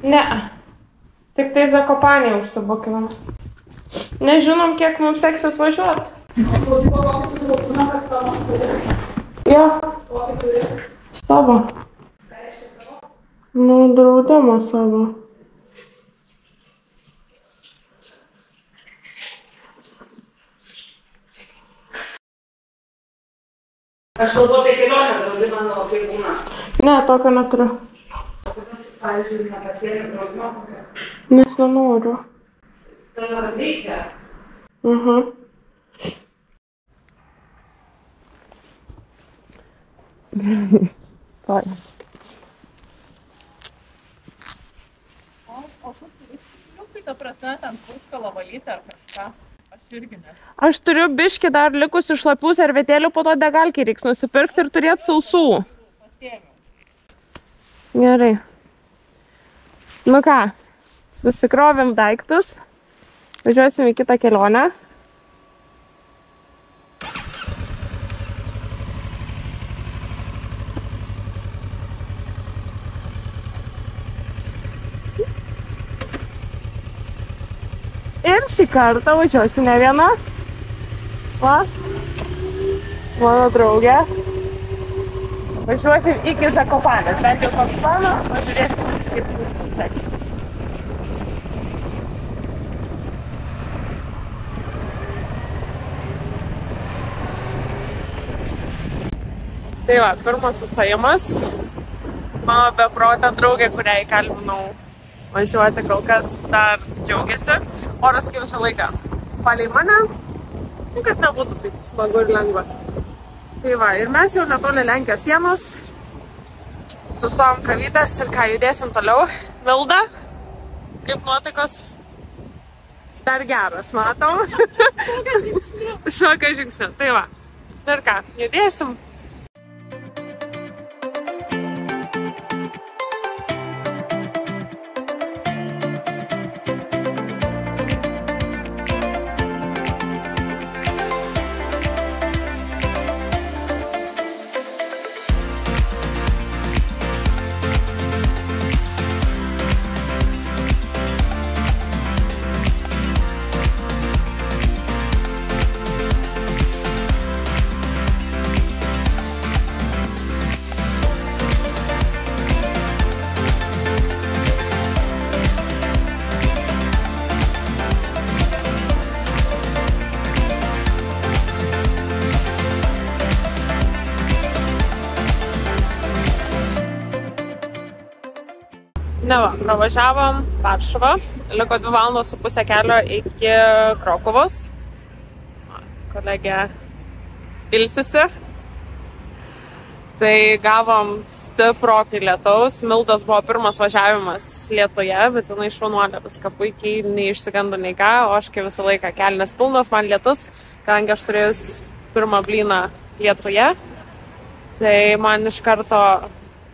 Ne. Tik tai Zakopanėje užsibukinom. Nežinom, kiek mums seksis važiuoti. Jo. Savo. Nu, draudimo savo. Aš kalbu apie kelionę, draudimą nuo kaip būna. Ne, tokio neturiu. Pavyzdžiui, nepasėlė draudimo tokio. Nes nenoriu. Tai reikia. Tai. O tu turi, ta prasme, ten puškalą valyti ar kažką? Aš irgi ne. Aš turiu biškį dar likusių šlapių servetėlių, po to degalkį reiks nusipirkti ir turėti sausų. Gerai. Nu ką, susikrovėm daiktus, važiuosim į kitą kelionę. Ir šį kartą važiuosiu ne viena. Va, mano draugė. Važiuosim iki Zakopanės, bent jau toks planas, pažiūrėsim, kaip seksis. Tai va, pirmas sustojimas. Mano beprotė draugė, kurią įkalbinau važiuoti, kol kas dar džiaugiasi. Oras kaip visą laiką palei mane, kad nebūtų taip smagu ir lengva. Tai va, ir mes jau netoli Lenkijos sienos. Sustojom kavytės ir ką, judėsim toliau. Milda, kaip nuotaikos? Dar geras, matom. Šoka žingsniu. Tai va, ir ką, judėsim. Ne va, pravažiavom Varšuvą, liko 2,5 valandos kelio iki Krokuvos. Kolegė ilsisi. Tai gavom stiprokį lietaus. Mildos buvo pirmas važiavimas lietuje, bet jinai šaunuolė viską puikiai, neišsigando nei ką, o aš kai visą laiką kelnes pilnos, man lietus, kadangi aš turėjus pirmą blyną lietuje, tai man iš karto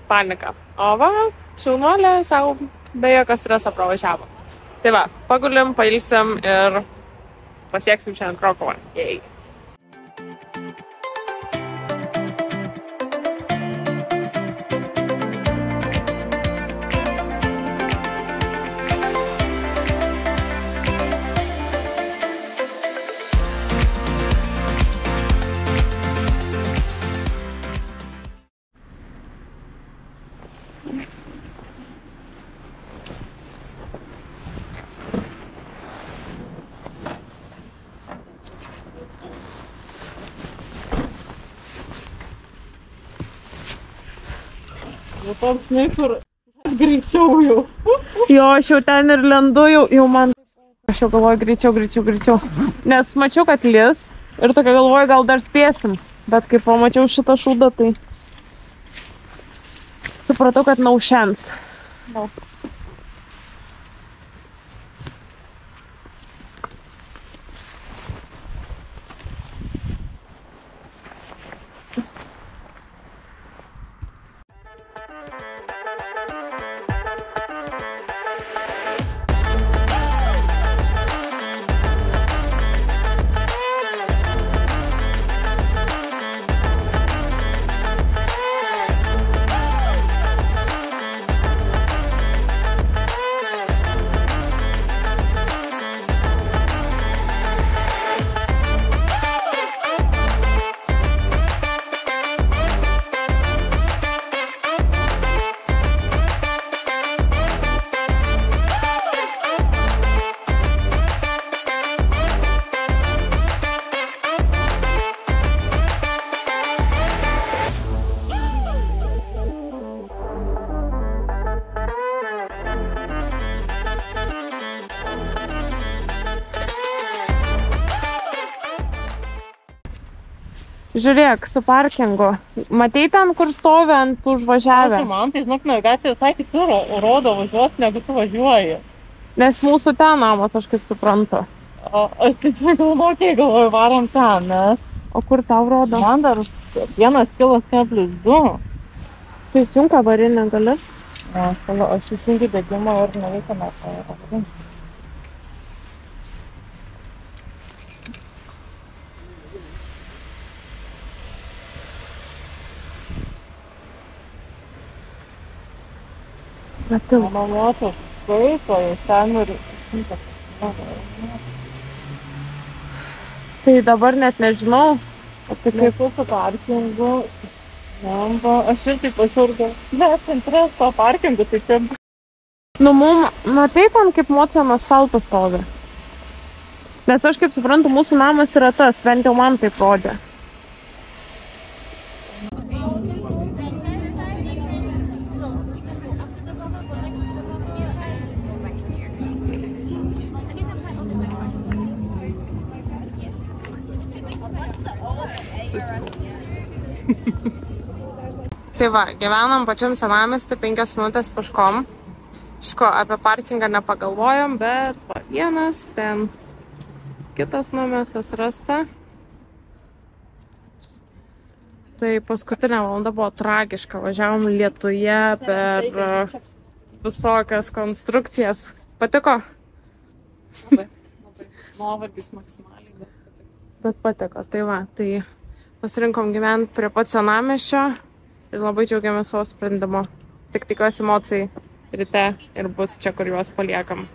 panika. O va, šaunuolė savo be jokio streso pravažiavo. Tai va, pagulim, pailsim ir pasieksim šiandien Krokuvą. Jei. Tam žinai, kur greičiau jau. Jo, aš jau ten ir lendu, jau man... Aš jau galvoju greičiau. Nes mačiau, kad lis ir tokia galvoju, gal dar spėsim. Bet kai pamačiau šitą šūdą, tai... supratau, kad no chance. No. Žiūrėk, su parkingu. Matei ten, kur stovi ant užvažiavę? Man tai, žinok, navigacija visai kitur rodo važiuoti, negu tu važiuoji. Nes mūsų ten namas, aš kaip suprantu. Aš tai čia galvoju, varom ten, nes... O kur tau rodo? Man dar 1,2. Tai įsijunk avarinį gali? Aš įsijungiu degimą ir nereikia mes avarinį. Manomotos skaito, ten ir... Tai dabar net nežinau. Tai kaip su parkingu. Aš ir taip pasiurgau. Bet centre su parkingu, tai čia... Nu, matai ten kaip mocen asfalto stovi. Nes aš kaip suprantu, mūsų namas yra tas, bent jau man taip rodė. Tai va, gyvenam pačiam senamiesty 5 minutės peškom. Ško, apie parkingą nepagalvojom, bet va, vienas, ten kitas numestas rasta. Tai paskutinė valanda buvo tragiška. Važiavom lietuje per visokias konstrukcijas. Patiko? Labai. Nuovargis maksimaliai, bet patiko. Bet patiko, tai va, tai pasirinkom gyventi prie pat senamiesčio ir labai džiaugiamės savo sprendimu. Tik tikiuosi emocijai ryte ir bus čia, kur juos paliekam.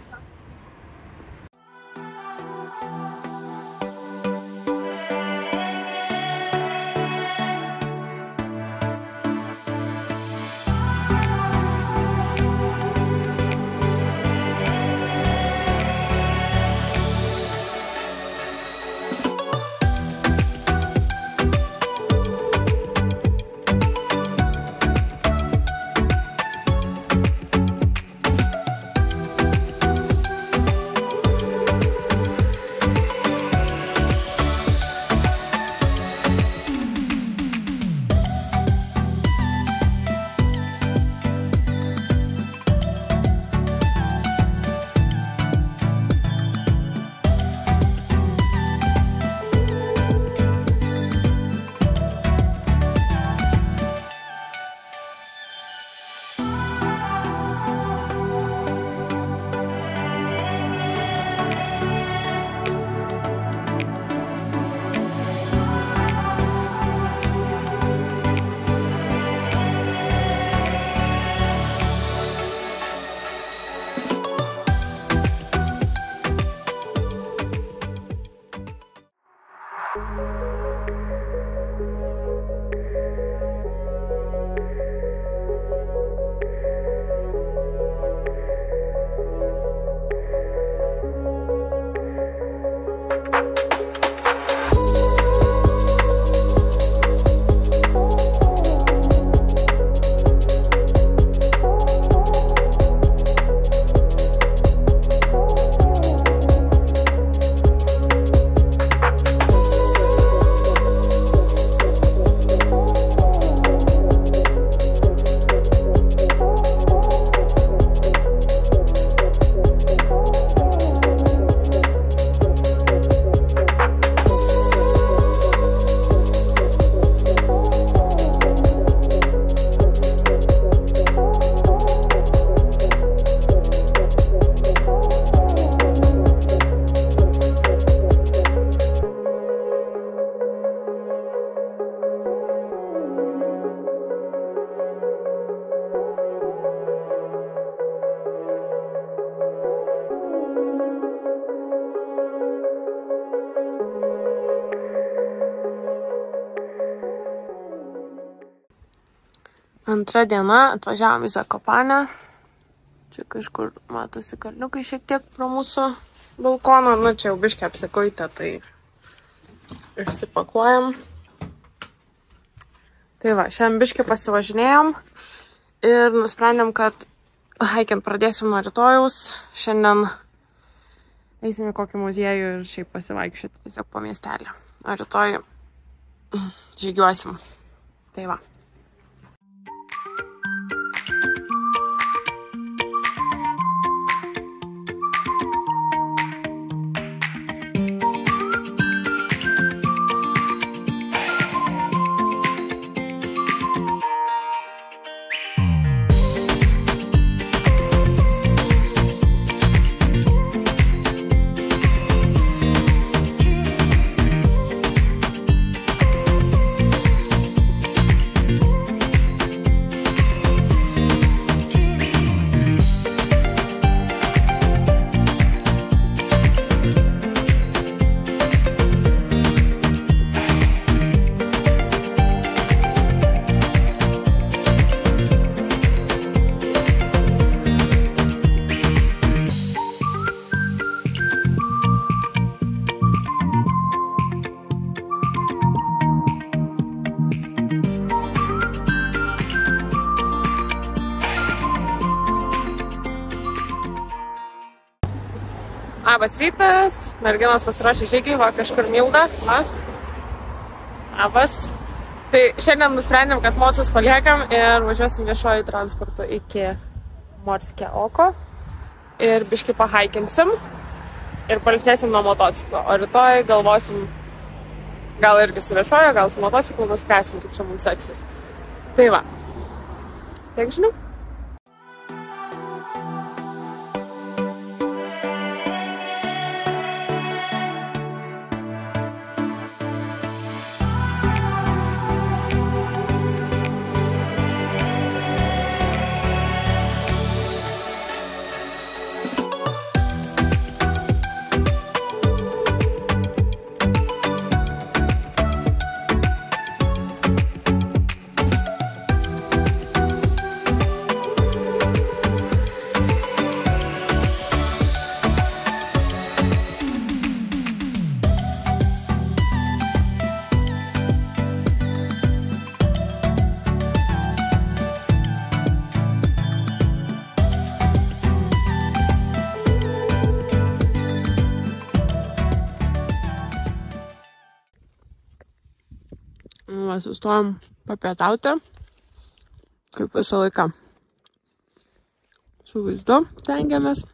Antra diena, atvažiavom į Zakopanę. Čia kažkur matosi kalniukai šiek tiek pro mūsų balkoną. Nu, čia jau biškį apsikuitę, tai išsipakuojam. Tai va, šiandien biškį pasivažinėjom ir nusprendėm, kad haikiant pradėsim nuo rytojaus. Šiandien eisim į kokį muziejų ir šiaip pasivaikščioti tiesiog po miestelį. O rytoj žygiuosim. Tai va. Labas rytas, merginos pasiruošė žygiai, va kažkur Milda, va. Labas. Tai šiandien nusprendėm, kad mocus paliekam ir važiuosim viešuoju transportu iki Morske Oko ir biškį pahaikinsim ir pailsėsim nuo motociklo, o rytoj galvosim, gal irgi su viešuoju, gal su motociklu, nuspręsim, kaip čia mums seksis. Tai va, tiek žinių. Sustojom papietauti, kaip visą laiką. Su vaizdu tengiamės.